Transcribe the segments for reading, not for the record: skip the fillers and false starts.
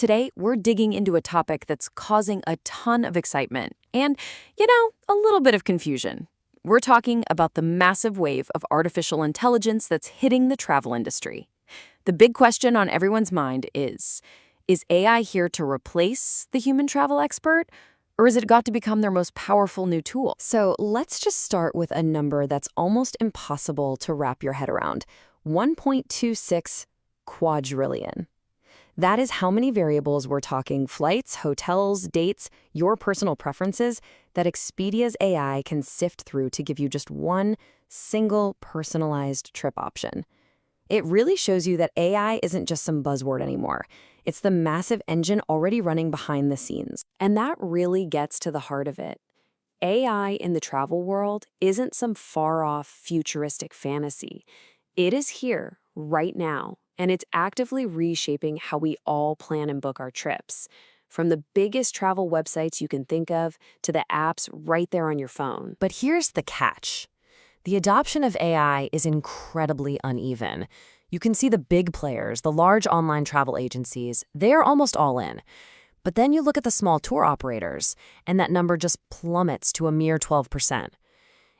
Today, we're digging into a topic that's causing a ton of excitement and, a little bit of confusion. We're talking about the massive wave of artificial intelligence that's hitting the travel industry. The big question on everyone's mind is AI here to replace the human travel expert, or has it got to become their most powerful new tool? So let's just start with a number that's almost impossible to wrap your head around: 1.26 quadrillion. That is how many variables we're talking: flights, hotels, dates, your personal preferences, that Expedia's AI can sift through to give you just one single personalized trip option. It really shows you that AI isn't just some buzzword anymore. It's the massive engine already running behind the scenes. And that really gets to the heart of it. AI in the travel world isn't some far-off futuristic fantasy. It is here, right now, and it's actively reshaping how we all plan and book our trips. From the biggest travel websites you can think of to the apps right there on your phone. But here's the catch. The adoption of AI is incredibly uneven. You can see the big players, the large online travel agencies, they're almost all in. But then you look at the small tour operators, and that number just plummets to a mere 12%.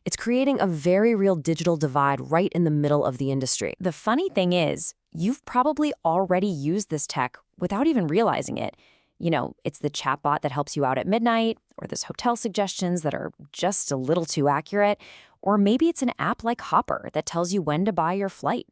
It's creating a very real digital divide right in the middle of the industry. The funny thing is, you've probably already used this tech without even realizing it. It's the chatbot that helps you out at midnight, or those hotel suggestions that are just a little too accurate, or maybe it's an app like Hopper that tells you when to buy your flight.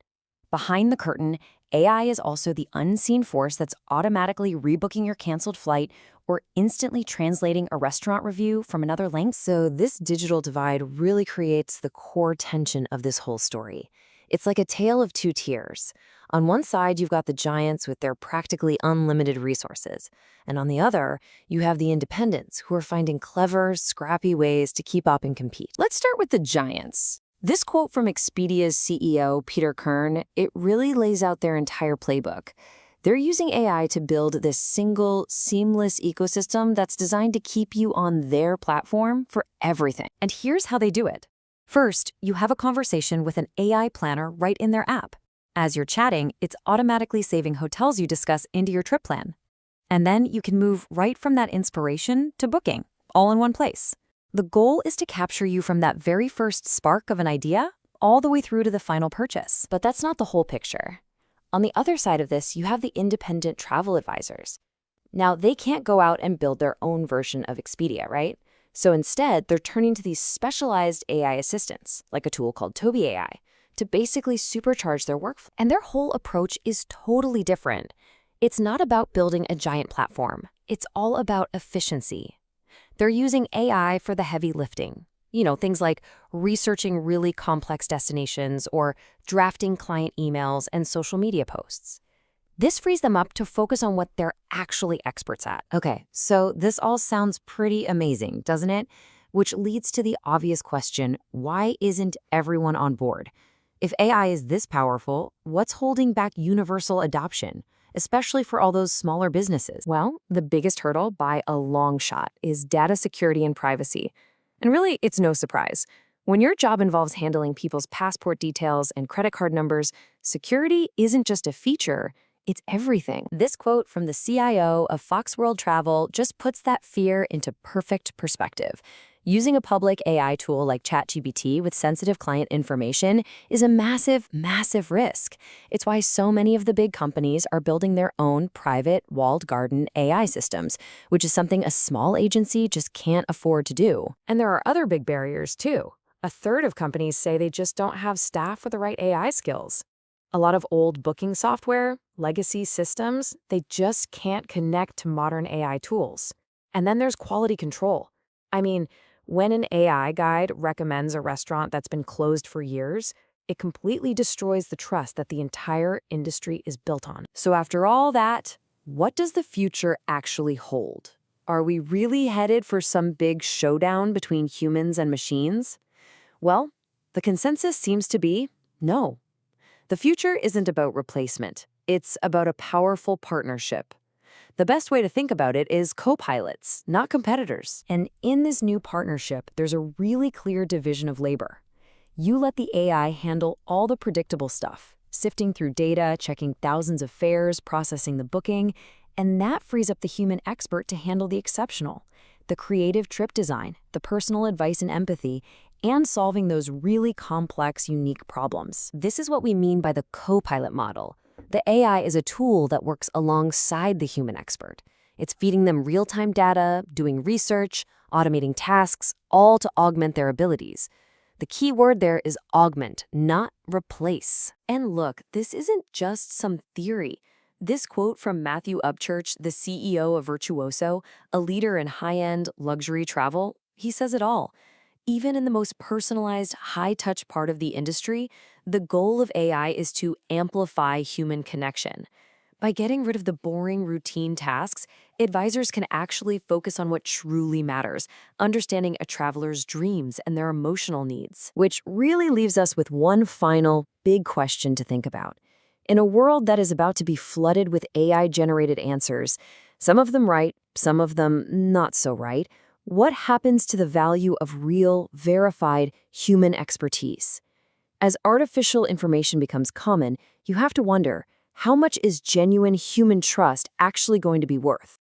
Behind the curtain, AI is also the unseen force that's automatically rebooking your canceled flight or instantly translating a restaurant review from another link. So this digital divide really creates the core tension of this whole story. It's like a tale of two tiers. On one side, you've got the giants with their practically unlimited resources. And on the other, you have the independents who are finding clever, scrappy ways to keep up and compete. Let's start with the giants. This quote from Expedia's CEO, Peter Kern, it really lays out their entire playbook. They're using AI to build this single, seamless ecosystem that's designed to keep you on their platform for everything. And here's how they do it. First, you have a conversation with an AI planner right in their app. As you're chatting, it's automatically saving hotels you discuss into your trip plan. And then you can move right from that inspiration to booking, all in one place. The goal is to capture you from that very first spark of an idea all the way through to the final purchase. But that's not the whole picture. On the other side of this, you have the independent travel advisors. Now, they can't go out and build their own version of Expedia, right? So instead, they're turning to these specialized AI assistants, like a tool called Toby AI, to basically supercharge their workflow. And their whole approach is totally different. It's not about building a giant platform. It's all about efficiency. They're using AI for the heavy lifting. Things like researching really complex destinations or drafting client emails and social media posts. This frees them up to focus on what they're actually experts at. Okay, so this all sounds pretty amazing, doesn't it? Which leads to the obvious question, why isn't everyone on board? If AI is this powerful, what's holding back universal adoption, especially for all those smaller businesses? Well, the biggest hurdle by a long shot is data security and privacy. And really, it's no surprise. When your job involves handling people's passport details and credit card numbers, security isn't just a feature, it's everything. This quote from the CIO of Fox World Travel just puts that fear into perfect perspective. Using a public AI tool like ChatGPT with sensitive client information is a massive, massive risk. It's why so many of the big companies are building their own private, walled garden AI systems, which is something a small agency just can't afford to do. And there are other big barriers, too. A third of companies say they just don't have staff with the right AI skills. A lot of old booking software, legacy systems, they just can't connect to modern AI tools. And then there's quality control. When an AI guide recommends a restaurant that's been closed for years, it completely destroys the trust that the entire industry is built on. So after all that, what does the future actually hold? Are we really headed for some big showdown between humans and machines? Well, the consensus seems to be no. The future isn't about replacement. It's about a powerful partnership. The best way to think about it is co-pilots, not competitors. And in this new partnership, there's a really clear division of labor. You let the AI handle all the predictable stuff, sifting through data, checking thousands of fares, processing the booking, And that frees up the human expert to handle the exceptional, the creative trip design, the personal advice and empathy, and solving those really complex, unique problems. This is what we mean by the co-pilot model. The AI is a tool that works alongside the human expert. It's feeding them real-time data, doing research, automating tasks, all to augment their abilities. The key word there is augment, not replace. And look, this isn't just some theory. This quote from Matthew Upchurch, the CEO of Virtuoso, a leader in high-end luxury travel, he says it all. Even in the most personalized, high-touch part of the industry, the goal of AI is to amplify human connection. By getting rid of the boring, routine tasks, advisors can actually focus on what truly matters, understanding a traveler's dreams and their emotional needs. Which really leaves us with one final, big question to think about. In a world that is about to be flooded with AI-generated answers, some of them right, some of them not so right, what happens to the value of real, verified human expertise? As artificial information becomes common, you have to wonder, how much is genuine human trust actually going to be worth?